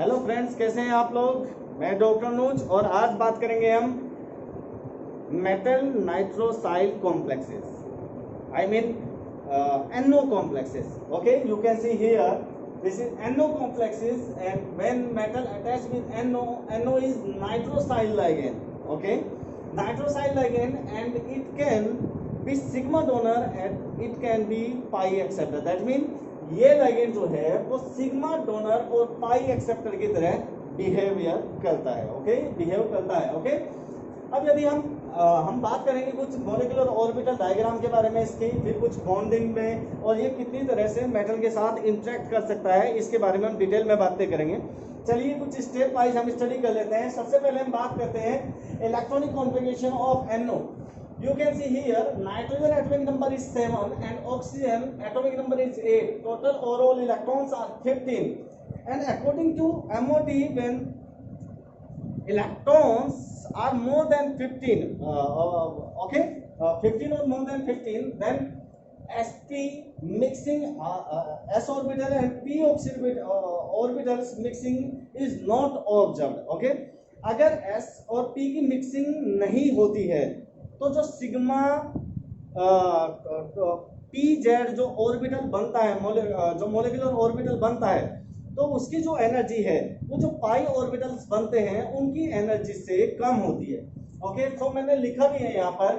Hello friends, कैसे हैं आप लोग। मैं डॉक्टर नूज और आज बात करेंगे हम metal nitrosyl complexes, I mean NO complexes. Okay, you can see here this is NO complexes, and when metal attached with NO is nitrosyl ligand. Okay, nitrosyl ligand, and it can be sigma donor and it can be pi acceptor. That means ये ligand जो है वो sigma donor और पाई acceptor की तरह behaviour करता है। Okay, behave करता है। ओके, अब यदि हम बात करेंगे कुछ मॉलिक्यूलर ऑर्बिटल डायग्राम के बारे में इसकी, फिर कुछ बॉन्डिंग में, और ये कितनी तरह से मेटल के साथ इंटरेक्ट कर सकता है इसके बारे में हम डिटेल में बातें करेंगे। चलिए कुछ स्टेप वाइज हम स्टडी कर लेते हैं। सबसे पहले हम बात करते हैं electronic configuration of NO। You can see here nitrogen atomic number is 7 and oxygen atomic number is 8. Total overall electrons are 15. And according to MOT, when electrons are more than 15, 15 or more than 15, then sp mixing, s orbital and p orbitals mixing is not observed. Okay, अगर s और p की mixing नहीं होती है तो जो sigma P Z जो orbital बनता है, जो मोलिकुलर ऑर्बिटल बनता है, तो उसकी जो एनर्जी है वो जो पाई ऑर्बिटल्स बनते हैं उनकी एनर्जी से कम होती है। ओके, तो मैंने लिखा भी है यहाँ पर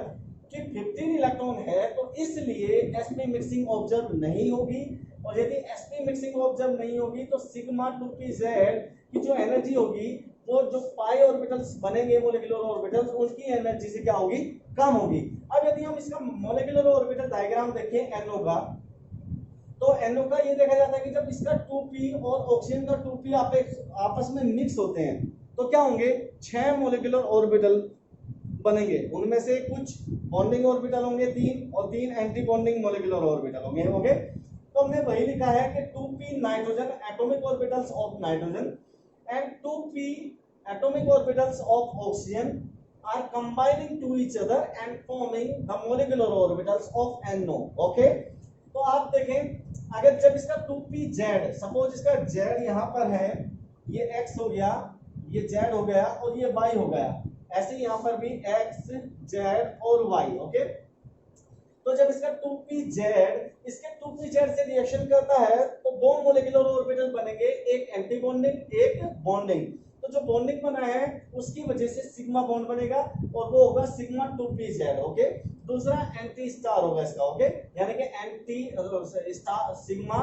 कि 15 इलेक्ट्रॉन है, तो इसलिए sp मिक्सिंग ऑब्जर्व नहीं होगी, और यदि sp मिक्सिंग ऑब्जर्व नहीं होगी तो सिग्मा 2pz की जो एनर्जी होगी वो जो पाई ऑर्बिटल्स बनेंगे मोलिकुलर ऑर्बिटल्स, उनकी एनर्जी से क्या होगी, कम होगी। अब यदि हम इसका मोलिकुलर ऑर्बिटल डायग्राम देखें NO का, तो NO का ये देखा जाता है कि जब इसका 2p और ऑक्सीजन का 2p आपस में मिक्स होते हैं तो क्या होंगे, 6 मोलिकुलर ऑर्बिटल बनेंगे। उनमें से कुछ बॉन्डिंग ऑर्बिटल होंगे 3 और 3 एंटी बॉन्डिंग मोलिकुलर ऑर्बिटल होंगे। ओके, तो हमने वही लिखा है कि 2p nitrogen atomic orbitals of nitrogen and 2p atomic orbitals of oxygen are combining to each other and forming the molecular orbitals of NO. Okay, तो आप देखें अगर जब इसका 2pz, सपोज इसका z यहाँ पर है, ये x हो गया, ये z हो गया और ये y हो गया, ऐसे यहाँ पर भी x, z और y। ओके, तो जब इसका 2pz इसके 2pz से रिएक्शन करता है तो दो मोलिकुलर ऑर्बिटल बनेंगे, एक एंटी बॉन्डिंग एक बॉन्डिंग। तो जो बॉन्डिंग बना है उसकी वजह से सिग्मा बॉन्ड बनेगा और वो होगा सिग्मा 2pz। ओके, दूसरा एंटी स्टार होगा इसका। ओके, यानी कि anti star sigma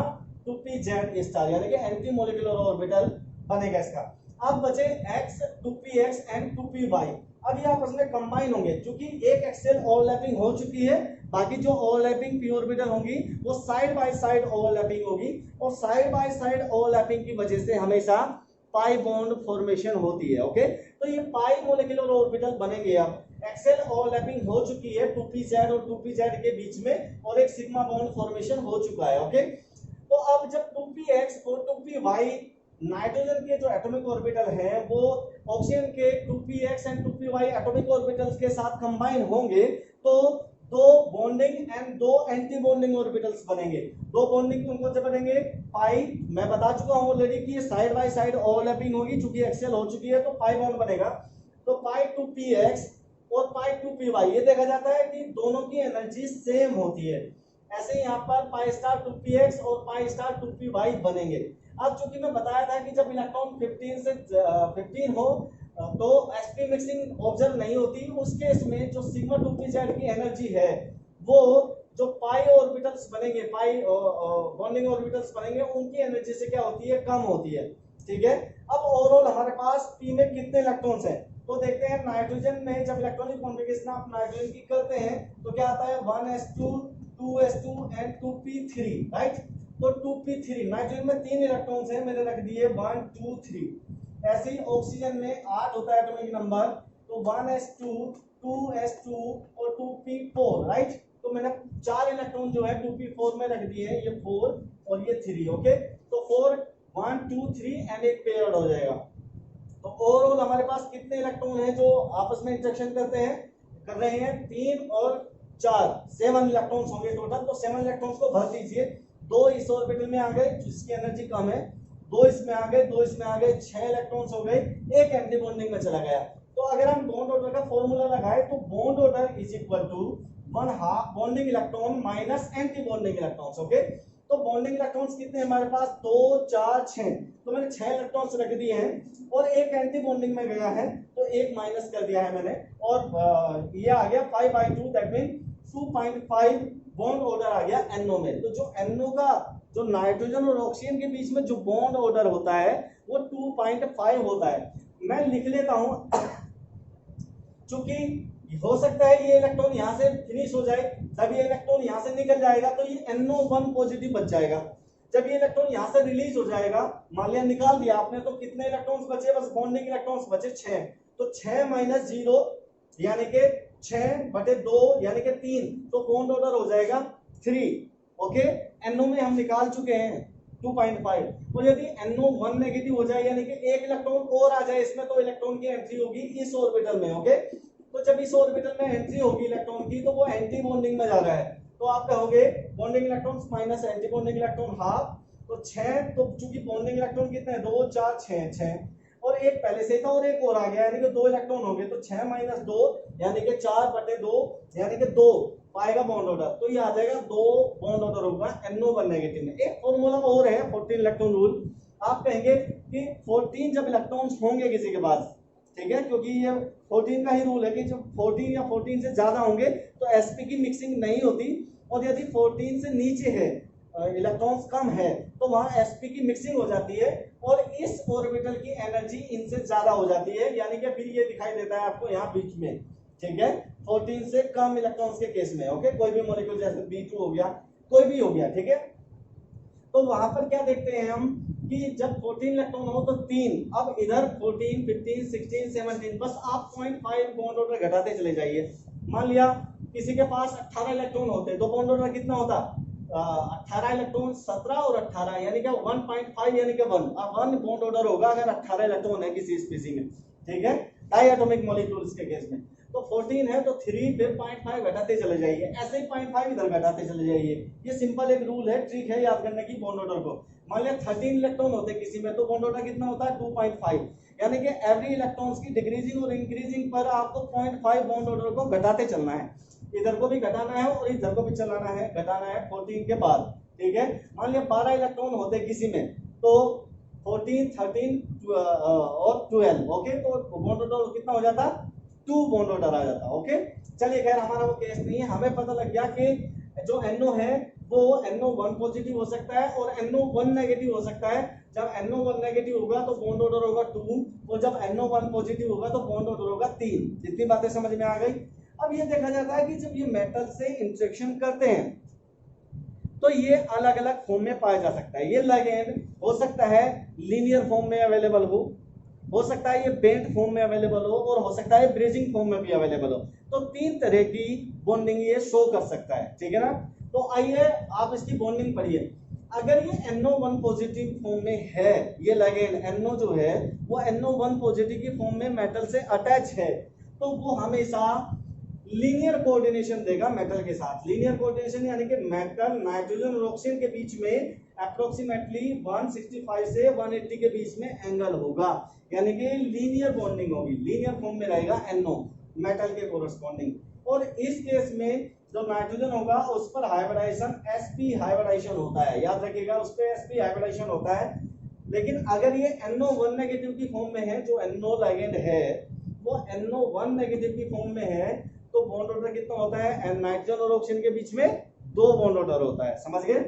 2pz star, यानी कि एंटी मोलिकुलर ऑर्बिटल बनेगा इसका। अब बचे x, 2px एंड 2py। अब ये आपस में कंबाइन होंगे, क्योंकि एक एक्सेल ओवरलैपिंग हो चुकी है, बाकी जो ओवरलैपिंग पी ऑर्बिटल होंगी वो साइड बाय साइड ओवरलैपिंग होगी, और साइड बाय साइड ओवरलैपिंग की वजह से हमेशा पाई बॉन्ड फॉर्मेशन होती है। ओके, तो ये पाई मोलिकुलर ऑर्बिटल बनेंगे। अब एक्सेल ओवरलैपिंग हो चुकी है 2pz और 2pz के बीच में, और एक सिग्मा बॉन्ड फॉर्मेशन हो चुका है। ओके, तो अब जब 2px और 2py नाइट्रोजन के जो एटॉमिक ऑर्बिटल हैं वो ऑक्सीजन के 2px and 2py atomic orbitals के साथ कंबाइन होंगे, तो दो बॉन्डिंग एंड दो एंटी बॉन्डिंग ऑर्बिटल्स बनेंगे। दो बॉन्डिंग कौन से बनेंगे, पाई, मैं बता चुका हूं ऑलरेडी कि ये साइड बाय साइड ओवरलैपिंग होगी, चूंकि एक्सेल हो चुकी है तो पाई बॉन्ड बनेगा। तो पाई 2px और पाई 2py, ये देखा जाता है कि दोनों की एनर्जी सेम होती है। ऐसे यहाँ पर पाई स्टार 2px और पाई स्टार 2py बनेंगे। अब चूंकि मैं बताया था कि जब इलेक्ट्रॉन 15 से 15 हो तो sp मिक्सिंग ऑब्जर्व नहीं होती, उस केस में जो सिग्मा 2pz की एनर्जी है वो जो पाई ऑर्बिटल्स बनेंगे, पाई बॉन्डिंग ऑर्बिटल्स बनेंगे, उनकी एनर्जी से क्या होती है, कम होती है। ठीक है, अब ओवरऑल हमारे पास p में कितने इलेक्ट्रॉन्स हैं, तो देखते हैं नाइट्रोजन में जब इलेक्ट्रॉनिक कॉन्फ़िगरेशन आप नाइट्रोजन की करते हैं तो क्या आता है 1s2 2s2 and 2p3, right. तो 2p3 नाइट्रोजन में 3 इलेक्ट्रॉन्स हैं, मैंने रख दिए 1 2 3। ऐसे ही ऑक्सीजन में 8 होता है एटॉमिक नंबर, तो 1s2 2s2 और 2p4, राइट। तो मैंने 4 इलेक्ट्रॉन जो है 2p4 में रख दिए हैं, ये 4 और ये 3। ओके, तो 4 1 2 3 एंड एक पेयर्ड हो जाएगा। तो ओवरऑल हमारे पास कितने इलेक्ट्रॉन हैं जो आपस में इंटरेक्शन कर रहे हैं, 3 और 4, 7 इलेक्ट्रॉन्स होंगे टोटल। तो 7 इलेक्ट्रॉन्स को भर दीजिए, 2 इस ऑर्बिटल में आ गए जिसकी एनर्जी कम है, दो इसमें आ गए, दो इसमें आ गए, 6 इलेक्ट्रॉन्स हो गए, एक एंटी बॉन्डिंग में चला गया। तो अगर हम बॉन्ड ऑर्डर का फॉर्मूला लगाए तो bond order is equal to 1/2 bonding electron minus anti bonding electrons. Okay, तो बॉन्डिंग इलेक्ट्रॉन्स कितने हमारे पास, 2 4 6, तो मैंने 6 इलेक्ट्रॉन्स रख दिए हैं और एक एंटी बॉन्डिंग में गया है तो एक माइनस कर दिया है मैंने, और ये आ गया 5/2, दैट मीन 2.5 बॉन्ड ऑर्डर आ गया NO में। तो जो NO का जो नाइट्रोजन और ऑक्सीजन के बीच में जो बॉन्ड ऑर्डर होता है वो 2.5 होता है। मैं लिख लेता हूं चूंकि हो सकता है ये इलेक्ट्रॉन यहाँ से फिनिश हो जाए, जब ये इलेक्ट्रॉन यहाँ से निकल जाएगा तो ये NO1 पॉजिटिव बच जाएगा। जब ये इलेक्ट्रॉन यहाँ से रिलीज हो जाएगा, मान लिया निकाल दिया आपने, तो कितने इलेक्ट्रॉन्स बचे, बस बॉन्डिंग इलेक्ट्रॉन्स बचे 6। तो 6 माइनस 0 यानी कि 6/2 यानी कि 3, तो बॉन्ड ऑर्डर हो जाएगा 3। ओके, NO में हम निकाल चुके हैं 2.5। और यदि NO1 नेगेटिव हो जाए यानी कि एक इलेक्ट्रॉन और आ जाए इसमें, तो इलेक्ट्रॉन की एंट्री होगी इस ऑर्बिटल में। ओके, तो जब इस ऑर्बिटल में एंट्री होगी इलेक्ट्रॉन की तो वो एंटी बॉन्डिंग में जा रहा है, तो आप कहोगे bonding electrons minus anti bonding electron half, तो 6, तो चूंकि बॉन्डिंग इलेक्ट्रॉन कितने हैं, 2 4 6 और एक पहले से था और एक और आ गया यानी कि 2 इलेक्ट्रॉन हो गए, तो 6 माइनस 2 यानी कि 4/2 यानी कि 2 पाएगा बॉन्ड ऑर्डर, तो ये आ जाएगा 2 बॉन्ड ऑर्डर होगा NO1 नेगेटिव में। एक फॉर्मूला और है 14 इलेक्ट्रॉन रूल। आप कहेंगे कि 14 जब इलेक्ट्रॉन्स होंगे किसी के पास, ठीक है, क्योंकि ये 14 का ही रूल है कि जब 14 या 14 से ज्यादा होंगे तो sp की मिक्सिंग नहीं होती, और यदि 14 से नीचे है इलेक्ट्रॉन्स कम है तो वहां sp की मिक्सिंग हो जाती है और इस ऑर्बिटल की एनर्जी इनसे ज्यादा हो जाती है, यानी कि फिर ये दिखाई देता है आपको यहाँ बीच में, ठीक है, 14 से कम इलेक्ट्रॉन्स के केस में। ओके, कोई भी मॉलिक्यूल जैसे B2 हो गया, कोई भी हो गया, ठीक है। तो वहां पर क्या देखते हैं हम कि जब 14 इलेक्ट्रॉन हो तो 3, अब इधर 14 15 16 17, बस आप 0.5 बॉन्ड ऑर्डर घटाते चले जाइए। मान लिया किसी के पास 18 इलेक्ट्रॉन होते तो बॉन्ड ऑर्डर कितना होता, 18 इलेक्ट्रॉन 17 और 18 यानी कि 1.5 यानी कि 1 बॉन्ड ऑर्डर होगा अगर 18 इलेक्ट्रॉन है किसी स्पीसीज में, ठीक है, डाई एटॉमिक मॉलिक्यूल्स के केस में। तो 14 है तो 3 फिर 0.5 घटाते चले जाइए, ऐसे ही 0.5 इधर घटाते चले जाइए। ये सिंपल एक रूल है, ट्रिक है याद करने की बॉन्ड ऑर्डर को। मान लिया 13 इलेक्ट्रॉन होते किसी में तो बॉन्ड ऑर्डर कितना होता है 2.5, यानी कि एवरी इलेक्ट्रॉन्स की डिक्रीजिंग और इंक्रीजिंग पर आपको 0.5 बॉन्ड ऑर्डर को घटाते चलना है, इधर को भी घटाना है और इधर को भी चलाना है, घटाना है 14 के बाद, ठीक है। मान लिया 12 इलेक्ट्रॉन होते किसी में तो 14 13 और 12, ओके, तो बॉन्ड ऑर्डर कितना हो जाता, 2 बॉन्ड ऑर्डर आ जाता। ओके, चलिए खैर हमारा वो केस नहीं है, हमें पता लग गया कि जो NO है वो NO1 पॉजिटिव हो सकता है और NO1 नेगेटिव हो सकता है। जब NO1 नेगेटिव होगा तो बॉन्ड ऑर्डर होगा 2 और जब NO1 पॉजिटिव होगा तो बॉन्ड ऑर्डर होगा 3। जितनी बातें समझ में आ गई। अब ये देखा जाता है कि जब ये मेटल से इंटरेक्शन करते हैं तो ये अलग अलग फॉर्म में पाया जा सकता है। ये लिगेंड हो सकता है लीनियर फॉर्म में अवेलेबल हो सकता है ये बेंट फॉर्म में अवेलेबल हो और हो सकता है ब्रेजिंग फॉर्म में भी अवेलेबल हो। तो 3 तरह की बॉन्डिंग ये शो कर सकता है, ठीक है ना। तो आइए आप इसकी बॉन्डिंग पढ़िए। अगर ये NO1 पॉजिटिव फॉर्म में है, ये लिगेंड NO जो है वो NO1 पॉजिटिव की फॉर्म में मेटल से अटैच है, तो वो हमेशा लीनियर कोऑर्डिनेशन देगा मेटल के साथ। लीनियर कोऑर्डिनेशन यानी कि मेटल नाइट्रोजन और ऑक्सीजन के बीच में अप्रोक्सीमेटली 165 से 180 के बीच में एंगल होगा, यानी कि लीनियर बॉन्डिंग होगी, लीनियर फॉर्म में रहेगा NO मेटल के कोरस्पॉन्डिंग। और इस केस में जो नाइट्रोजन होगा उस पर हाइब्रिडाइजेशन sp हाइब्रिडाइजेशन होता है, याद रखिएगा उस पर sp हाइब्रिडाइजेशन होता है। लेकिन अगर ये NO1 नेगेटिव की फॉर्म में है, जो NO लिगेंड है वो NO1 नेगेटिव की फॉर्म में है, तो बॉन्ड ऑर्डर कितना होता है, नाइट्रोजन और ऑक्सीजन के बीच में 2 बॉन्ड ऑर्डर होता है। समझ गए,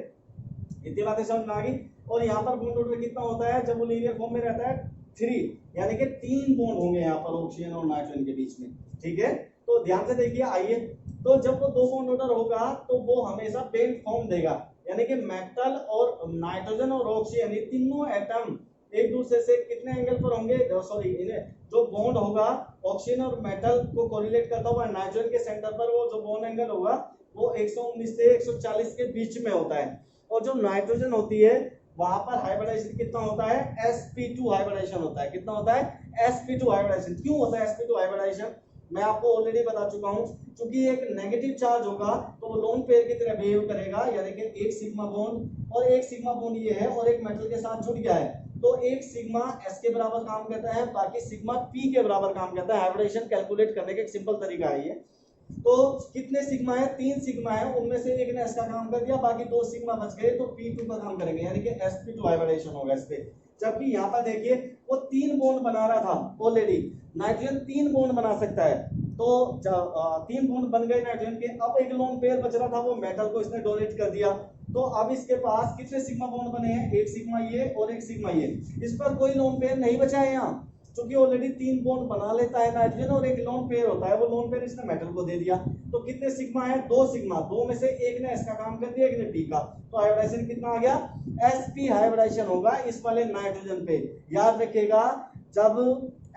इतनी बातें समझ में आ गई। और यहाँ पर बॉन्ड ऑर्डर कितना होता है जब वो लीनियर फॉर्म में रहता है, 3, यानी कि 3 बॉन्ड होंगे यहाँ पर ऑक्सीजन और नाइट्रोजन के बीच में, ठीक है। तो ध्यान से देखिए, आइए, तो जब वो 2 बॉन्ड ऑर्डर होगा तो वो हमेशा बेंट फॉर्म देगा, यानी कि मेटल और नाइट्रोजन और ऑक्सीजन ये तीनों एटम एक दूसरे से कितने एंगल पर होंगे, सॉरी जो बॉन्ड होगा ऑक्सीजन और मेटल को कोरिलेट करता हुआ नाइट्रोजन के सेंटर पर वो जो बॉन्ड एंगल होगा वो 119 से 140 के बीच में होता है। और जो नाइट्रोजन होती है वहां पर हाइब्रिडाइजेशन कितना होता है, sp2 हाइब्रिडाइजेशन होता है। कितना होता है, sp2 हाइब्रिडाइजेशन। क्यों होता है sp2 हाइब्रिडाइजेशन, मैं आपको ऑलरेडी बता चुका हूं, क्योंकि एक नेगेटिव चार्ज होगा तो वो लोन पेयर की तरह बिहेव करेगा, यानी कि एक सिग्मा बॉन्ड और एक सिग्मा बॉन्ड ये है और एक मेटल के साथ जुड़ गया है, तो एक सिग्मा एस के बराबर काम करता है, बाकी सिग्मा पी के बराबर काम करता है। हाइब्रिडेशन कैलकुलेट करने का एक सिंपल तरीका है ये। तो कितने सिग्मा है, 3 सिग्मा है, उनमें से एक ने एस का काम कर दिया, बाकी 2 सिग्मा बच गए, तो P2 का काम करेंगे, यानी कि sp2 हाइब्रिडेशन होगा इस पे। जबकि यहाँ पर देखिए वो 3 बॉन्ड बना रहा था ऑलरेडी, नाइट्रोजन 3 बॉन्ड बना सकता है, तो 3 बॉन्ड बन गए नाइट्रोजन के। अब एक लोन पेयर बच रहा था, वो मेटल को इसने डोनेट कर दिया, तो अब इसके पास कितने सिग्मा बॉन्ड बने हैं, एक सिग्मा ये और एक सिग्मा ये। इस पर कोई लोन पेयर नहीं बचा है यहाँ, क्योंकि ऑलरेडी 3 बॉन्ड बना लेता है नाइट्रोजन और एक लोन पेयर होता है, वो लोन पेयर इसने मेटल को दे दिया। तो कितने सिग्मा है, 2 सिग्मा, 2 में से एक ने एस का काम कर दिया, एक ने पी का, तो हाइब्रिडेशन कितना आ गया, sp हाइब्रिडेशन होगा इस वाले नाइट्रोजन पे। याद रखिएगा, जब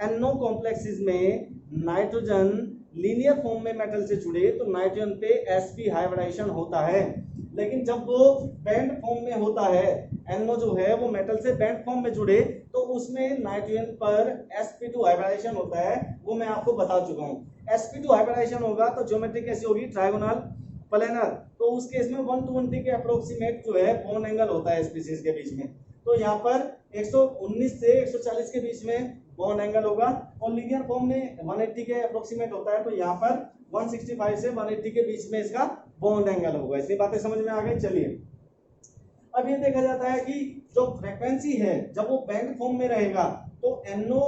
NO कॉम्प्लेक्सेस में नाइट्रोजन लीनियर फॉर्म में मेटल से जुड़े तो नाइट्रोजन पे sp हाइब्रिडेशन होता है, लेकिन जब वो बैंड फॉर्म में होता है, NO जो है वो मेटल से बैंड फॉर्म में जुड़े, तो उसमें नाइट्रोजन पर sp2 हाइब्रिडेशन होता है, वो मैं आपको बता चुका हूँ। sp2 हाइब्रिडेशन होगा तो ज्योमेट्री कैसी होगी, ट्रायगोनल प्लेनर, तो उस केस में 120 के अप्रोक्सीमेट जो है बॉन्ड एंगल होता है स्पीशीज के बीच में, तो यहाँ पर 119 से 140 के बीच में बॉन्ड एंगल होगा, और लीनियर फॉर्म में 180 के अप्रोक्सीमेट होता है, तो यहाँ पर 165 से 180 के बीच में इसका बॉन्ड एंगल होगा। इतनी बातें समझ में आ गई। चलिए अब ये देखा जाता है कि जो फ्रीक्वेंसी है जब वो बैंड फॉर्म में रहेगा तो NO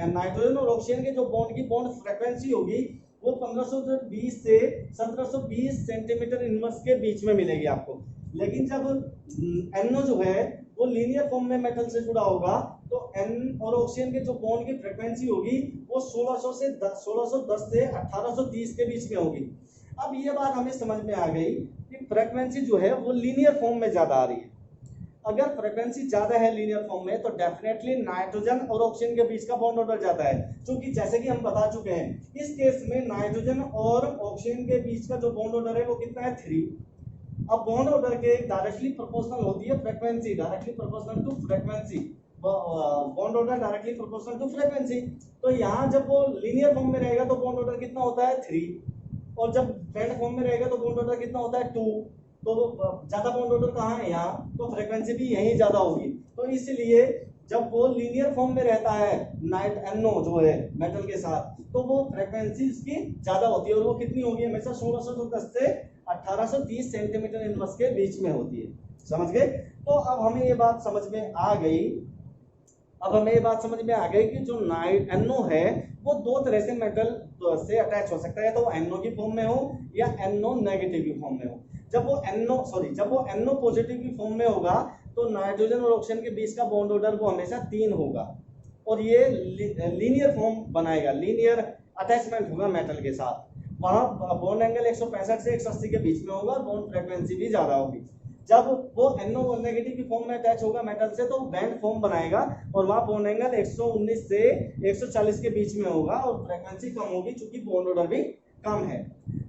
नाइट्रोजन और ऑक्सीजन के जो बॉन्ड की बॉन्ड फ्रीक्वेंसी होगी वो 1520 से 1720 सेंटीमीटर इनवर्स के बीच में मिलेगी आपको। लेकिन जब NO जो है वो लीनियर फॉर्म में मेटल से जुड़ा होगा तो N और ऑक्सीजन के जो बॉन्ड की फ्रीक्वेंसी होगी वो 1610 से 1830 के बीच में होगी। अब ये बात हमें समझ में आ गई कि फ्रीक्वेंसी जो है वो लीनियर फॉर्म में ज्यादा आ रही है। अगर फ्रीक्वेंसी ज्यादा है लीनियर फॉर्म में तो डेफिनेटली नाइट्रोजन और ऑक्सीजन के बीच का बॉन्ड ऑर्डर ज्यादा है, क्योंकि जैसे कि हम बता चुके हैं इस केस में नाइट्रोजन और ऑक्सीजन के बीच का जो बॉन्ड ऑर्डर है वो कितना है, 3। अब बॉन्ड ऑर्डर के डायरेक्टली प्रोपोर्शनल होती है frequency, directly proportional to frequency, bond order directly proportional to frequency. तो यहाँ जब वो लीनियर फॉर्म में रहेगा तो बॉन्ड ऑर्डर कितना होता है, 3, और जब बैंड फॉर्म में रहेगा तो बॉन्ड ऑर्डर कितना होता है, 2। तो ज्यादा बॉन्ड ऑर्डर कहाँ है, यहाँ, तो फ्रीक्वेंसी भी यही ज्यादा होगी। तो इसलिए जब वो लीनियर फॉर्म में रहता है NO जो है मेटल के साथ, तो वो फ्रीक्वेंसी इसकी ज्यादा होती है, और वो कितनी होगी हमेशा 1610 से 1830 सेंटीमीटर इनवर्स के बीच में होती है। समझ गए। तो अब हमें ये बात समझ में आ गई, कि जो NO है वो 2 तरह से मेटल से अटैच हो सकता है, तो वो NO की फॉर्म में हो या NO नेगेटिव की फॉर्म में हो। जब वो NO पॉजिटिव की फॉर्म में होगा तो नाइट्रोजन और ऑक्सीजन के बीच का बॉन्ड ऑर्डर वो हमेशा 3 होगा, और ये लीनियर फॉर्म बनाएगा, लीनियर अटैचमेंट होगा मेटल के साथ। वहां बॉन्ड एंगल 165 से 180 के बीच में होगा, और बॉन्ड फ्रीक्वेंसी भी ज्यादा होगी। जब वो NO नेगेटिव की फॉर्म में अटैच होगा मेटल से तो बैंड फॉर्म बनाएगा, और वहां बॉन्ड एंगल 119 से 140 के बीच में होगा, और फ्रीक्वेंसी कम होगी क्योंकि बॉन्ड ऑर्डर भी कम है।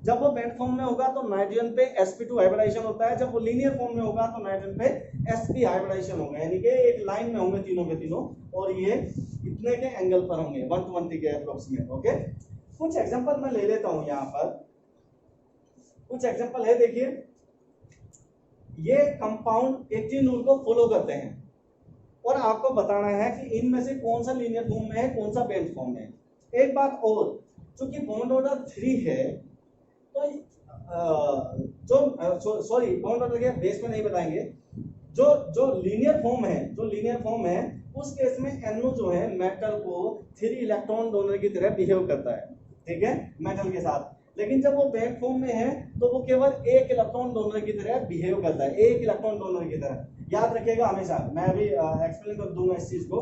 जब वो बैंड फॉर्म में होगा तो नाइट्रोजन पे sp2 हाइब्रिडेशन होता है, जब वो लीनियर फॉर्म में होगा तो नाइट्रोजन पे sp हाइब्रिडेशन होगा, यानी कि एक लाइन में होंगे तीनों के तीनों, और ये इतने के एंगल पर होंगे 120 के अप्रोक्सीमेट। ओके, कुछ एग्जांपल मैं ले लेता हूं, यहाँ पर कुछ एग्जांपल है। देखिए ये कंपाउंड 18 रूल को फॉलो करते हैं, और आपको बताना है कि इनमें से कौन सा लीनियर फॉर्म में है, कौन सा बैंड फॉर्म में है। एक बात और, चूंकि बॉन्ड ऑर्डर 3 है तो बॉन्ड ऑर्डर के बेस में नहीं बताएंगे, जो लीनियर फॉर्म है उस केस में NO जो है मेटल को 3 इलेक्ट्रॉन डोनर की तरह बिहेव करता है, ठीक है, मेटल के साथ। लेकिन जब वो बैंड फॉर्म में है तो वो केवल 1 इलेक्ट्रॉन डोनर की तरह बिहेव करता है, 1 इलेक्ट्रॉन डोनर की तरह। याद रखिएगा हमेशा, मैं अभी एक्सप्लेन कर दूंगा इस चीज को।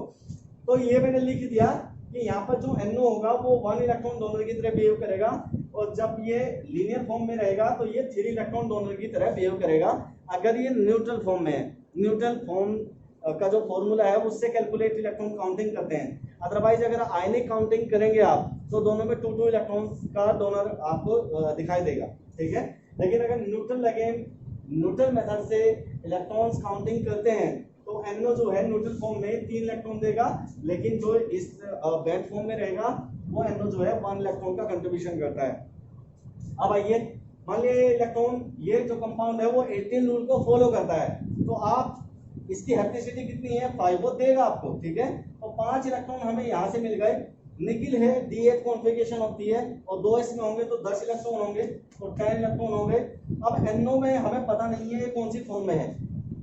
तो ये मैंने लिख दिया कि यहाँ पर जो NO होगा वो 1 इलेक्ट्रॉन डोनर की तरह बिहेव करेगा, और जब ये लीनियर फॉर्म में रहेगा तो ये 3 इलेक्ट्रॉन डोनर की तरह बिहेव करेगा। अगर ये न्यूट्रल फॉर्म में है, न्यूट्रल फॉर्म का जो फॉर्मूला है उससे कैलकुलेट इलेक्ट्रॉन काउंटिंग करते हैं। अदरवाइज अगर आयनिक काउंटिंग करेंगे आप तो दोनों में 2 इलेक्ट्रॉन का डोनर आपको दिखाई देगा, ठीक है। लेकिन अगर न्यूट्रल मेथड से इलेक्ट्रॉन्स काउंटिंग करते हैं तो NO जो है न्यूट्रल फॉर्म में 3 इलेक्ट्रॉन देगा, लेकिन जो इस बैंड फॉर्म में रहेगा वो NO जो है 1 इलेक्ट्रॉन का कंट्रीब्यूशन करता है। अब आइए, मान लीजिए इलेक्ट्रॉन, ये जो कंपाउंड है वो 18 रूल को फॉलो करता है, तो आप इसकी हैप्टिसिटी कितनी है 5, वो देगा आपको, ठीक है। तो 5 इलेक्ट्रॉन हमें यहाँ से मिल गए। निकिल है D8 कॉन्फ़िगरेशन होती है और 2 इसमें होंगे तो 10 इलेक्ट्रॉन होंगे, तो 10 इलेक्ट्रॉन हो गए। अब NO में हमें पता नहीं है ये कौन सी फॉर्म में है,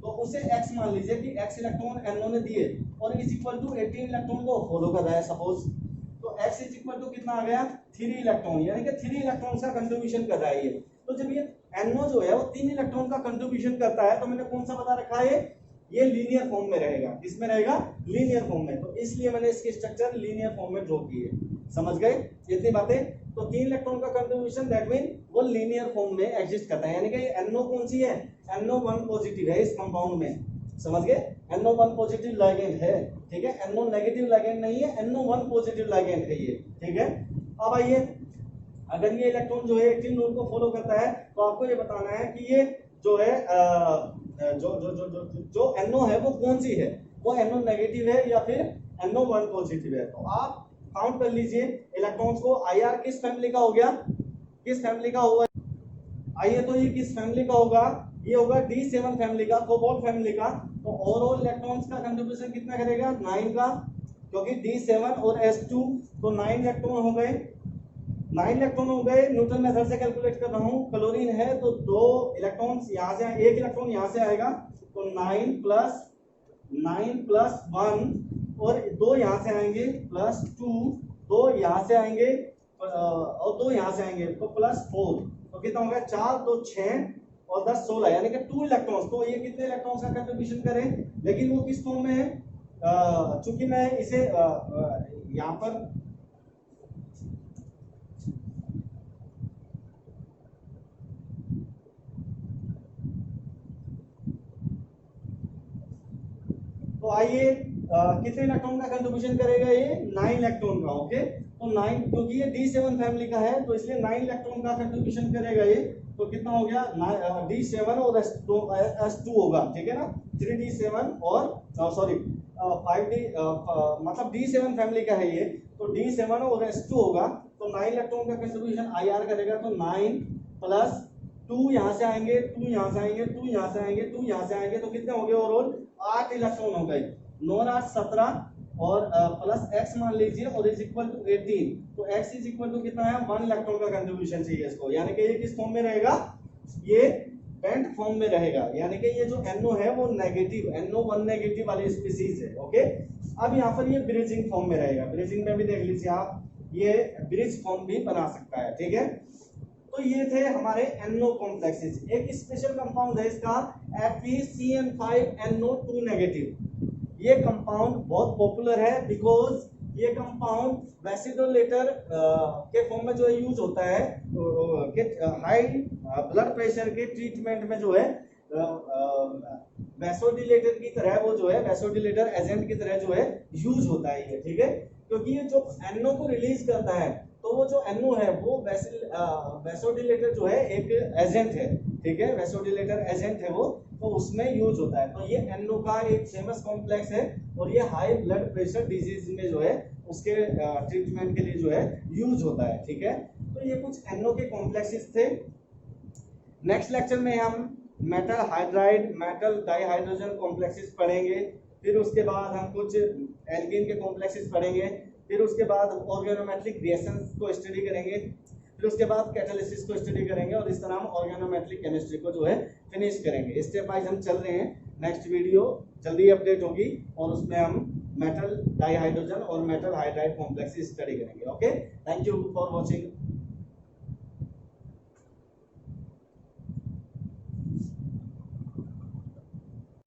तो उसे X मान लीजिए कि X इलेक्ट्रॉन NO ने दिए और इज इक्वल टू 18 इलेक्ट्रॉन को फॉलो कर रहा है सपोज, तो X इज इक्वल टू कितना आ गया 3 इलेक्ट्रॉन, यानी कि 3 इलेक्ट्रॉन का कंट्रीब्यूशन कर रहा है ये। तो जब ये NO जो है वो 3 इलेक्ट्रॉन का कंट्रीब्यूशन करता है, तो मैंने कौन सा बता रखा है, ये लीनियर फॉर्म में रहेगा। किसमें रहेगा, लीनियर फॉर्म में, तो इसलिए मैंने इसकी स्ट्रक्चर लीनियर फॉर्म में ड्रॉ की है। समझ गए इतनी बातें। तो 3 इलेक्ट्रॉन का कंट्रीब्यूशन दैट मीन वो लीनियर फॉर्म में एग्जिस्ट करता है, यानी कि NO कौन सी है, NO1 पॉजिटिव है इस कंपाउंड में, समझ गए। NO1 पॉजिटिव लिगेंड है, ठीक है, NO नेगेटिव लिगेंड नहीं है, NO1 पॉजिटिव लिगेंड है ये, ठीक है। अब आइए, अगर ये इलेक्ट्रॉन जो है 18 रूल को फॉलो करता है, तो आपको ये बताना है कि ये जो है जो NO है वो कौन सी है, वो NO नेगेटिव है या फिर NO1 पॉजिटिव है। तो आप काउंट कर लीजिए इलेक्ट्रॉन्स को। IR किस फैमिली का हो गया, किस फैमिली का होगा, आइए तो ये किस फैमिली का होगा, ये होगा D7 फैमिली का, कोबाल्ट फैमिली का। तो ओवरऑल इलेक्ट्रॉन्स का कंट्रीब्यूशन कितना करेगा 9 का, क्योंकि D7 और S2 तो 9 इलेक्ट्रॉन हो गए, 9 इलेक्ट्रॉन हो गए। न्यूटन मेथड से कैलकुलेट कर रहा हूँ, क्लोरीन है तो 2 इलेक्ट्रॉन्स यहाँ से, 1 इलेक्ट्रॉन यहाँ से आएगा, तो 9 प्लस 1 और 2 यहाँ से आएंगे प्लस 2, 2 यहाँ से आएंगे और 2 यहाँ से आएंगे, तो प्लस 4, तो कितना हो गया 4, तो 6 और 10 16, यानी कि 2 इलेक्ट्रॉन्स। तो ये कितने इलेक्ट्रॉन्स का कंट्रीब्यूशन करें, लेकिन वो किस फॉर्म में है, चूंकि मैं इसे यहाँ पर तो आइए कितने इलेक्ट्रॉन का कंट्रीब्यूशन करेगा ये 9 इलेक्ट्रॉन का, ओके। तो 9, क्योंकि ये D7 फैमिली का है तो इसलिए 9 इलेक्ट्रॉन का कंट्रीब्यूशन करेगा ये, तो कितना हो गया D7 और S2 होगा, ठीक है ना, 3D7 और सॉरी 5D, मतलब D7 फैमिली का है ये, तो D7 और S2 होगा, तो 9 इलेक्ट्रॉन का कंट्रीब्यूशन IR करेगा, तो 9 प्लस 2 यहाँ से आएंगे, 2 यहाँ से आएंगे, 2 यहाँ से आएंगे, 2 यहाँ से आएंगे, तो कितने हो गए ओवरऑल 8 इलेक्ट्रॉन हो गए, 9 8 17 और प्लस x मान लीजिए और इज इक्वल टू 18, तो x इज इक्वल टू कितना है 1 इलेक्ट्रॉन का कंट्रीब्यूशन चाहिए इसको, यानी कि ये किस फॉर्म में रहेगा, ये बेंट फॉर्म में रहेगा, यानी कि ये जो NO है वो नेगेटिव, NO1 नेगेटिव वाली स्पीसीज है, ओके। अब यहाँ पर ये ब्रिजिंग फॉर्म में रहेगा, ब्रिजिंग में भी देख लीजिए आप, ये ब्रिज फॉर्म भी बना सकता है, ठीक है। तो ये थे हमारे NO कॉम्प्लेक्सेस। एक स्पेशल कंपाउंड है इसका FeCN5NO2 नेगेटिव। ये कंपाउंड बहुत पॉपुलर है बिकॉज ये कंपाउंड वैसिडोलेटर के फॉर्म में जो है यूज होता है, हाई ब्लड प्रेशर के ट्रीटमेंट में जो है वैसोडिलेटर की तरह, वो जो है वैसोडिलेटर एजेंट की तरह जो है यूज होता है ये, ठीक है। क्योंकि ये जो NO को रिलीज करता है, तो वो जो NO है वो वैसोडिलेटर जो है एक एजेंट है, ठीक है, वैसोडिलेटर एजेंट है वो, तो उसमें यूज होता है। तो ये NO का एक फेमस कॉम्प्लेक्स है और ये हाई ब्लड प्रेशर डिजीज में जो है उसके ट्रीटमेंट के लिए जो है यूज होता है, ठीक है। तो ये कुछ NO के कॉम्प्लेक्सेस थे। नेक्स्ट लेक्चर में हम metal hydride, metal dihydrogen complexes पढ़ेंगे, फिर उसके बाद हम कुछ एल्कीन के कॉम्प्लेक्सेस पढ़ेंगे, फिर उसके बाद ऑर्गेनोमेट्रिक रिएक्शंस को स्टडी करेंगे, फिर उसके बाद कैटालिसिस को स्टडी करेंगे और इस तरह हम ऑर्गेनोमेट्रिक केमिस्ट्री को जो है फिनिश करेंगे। स्टेप वाइज हम चल रहे हैं। नेक्स्ट वीडियो जल्दी अपडेट होगी और उसमें हम मेटल डाइहाइड्रोजन और मेटल हाइड्राइड कॉम्प्लेक्सेस स्टडी करेंगे। Okay, thank you for watching.